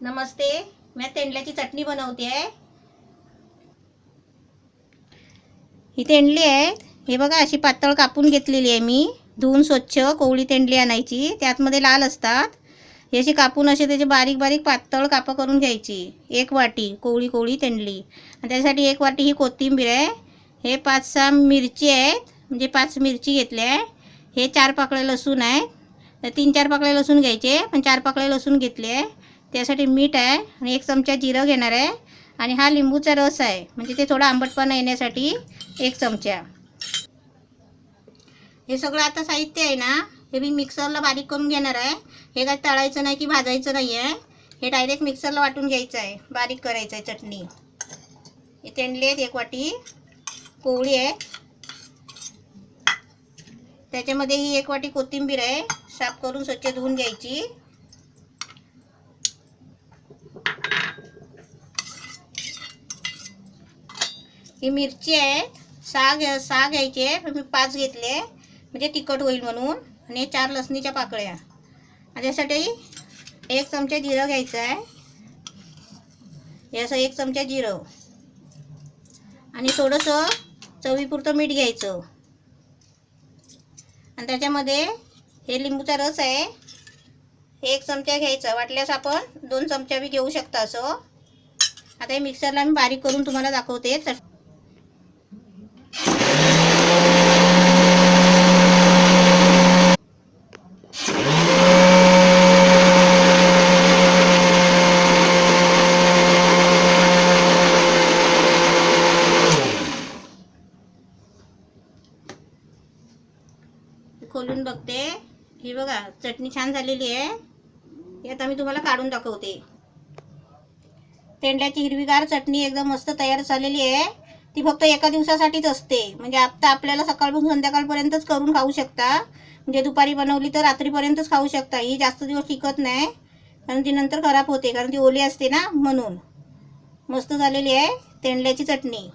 नमस्ते, मैं तेंडल्याची चटणी बनवते आहे। ही तेंडली आहे, हे बघा अशी पातळ कापून घेतलेली आहे मी। धुवून स्वच्छ कोवळी तेंडली आणायची, त्यातमध्ये लाल असतात। हे अशी कापून असे त्याचे बारीक बारीक पातळ कापं करून घ्यायची। एक वाटी कोवळी कोवळी तेंडली आणि त्यासाठी एक वाटी ही कोथिंबीर आहे। हे 5-6 मिरची आहेत, म्हणजे 5 मिरची घेतल्या आहे। हे 4 पाकळे लसूण आहे, 3-4 पाकळे लसूण घ्यायचे, पण 4 पाकळे लसूण घेतले आहे। त्यासाठी मीठ आहे आणि 1 चमचा जिरं घेणार आहे आणि हा लिंबूचा रस आहे, म्हणजे ते थोडा आंबटपणा येण्यासाठी 1 चमचा। हे सगळं आता साहित्य आहे ना, हे मी मिक्सरला बारीक करून घेणार आहे। हे काय तळायचं नाही की भाजायचं नाही आहे, हे डायरेक्ट मिक्सरला वाटून घ्यायचं आहे, बारीक करायचं आहे चटणी। हे तेंडली आहेत 1 वाटी, कोवळी आहे, त्याच्यामध्ये ही 1 वाटी कोथिंबीर आहे, साफ करून स्वच्छ धुवून घ्यायची। ही मिरची आहे, 6 घ्यायचे, पण मी 5 घेतले, म्हणजे तिखट होईल म्हणून। आणि 4 लसणीच्या पाकळ्या आणि त्यासाठी 1 चमचा जिरं घ्यायचं आहे, हे असं 1 चमचा जिरं आणि थोडंसं चवीपुरतं मीठ घ्यायचं आणि त्याच्यामध्ये हे लिंबूचा रस आहे, हे 1 चमचा घ्यायचा, वाटल्यास आपण 2 चमचा बी घेऊ शकता असं। आता हे मिक्सरला मी बारीक करून तुम्हाला दाखवते। खोलून बघते, ही बघा चटणी छान झालेली आहे। हे आता मी तुम्हाला काढून दाखवते। तेंडल्याची हिरवीगार चटणी एकदम मस्त तयार झालेली आहे। ती फक्त एका दिवसासाठीच असते, म्हणजे आता आपल्याला सकाळपासून संध्याकाळपर्यंतच करून खाऊ शकता, म्हणजे दुपारी बनवली तर रात्रीपर्यंतच खाऊ शकता। ही जास्त दिवस टिकत नाही, कारण ती नंतर खराब होते, कारण ती ओली असते ना, म्हणून। मस्त झालेली आहे तेंडल्याची चटणी।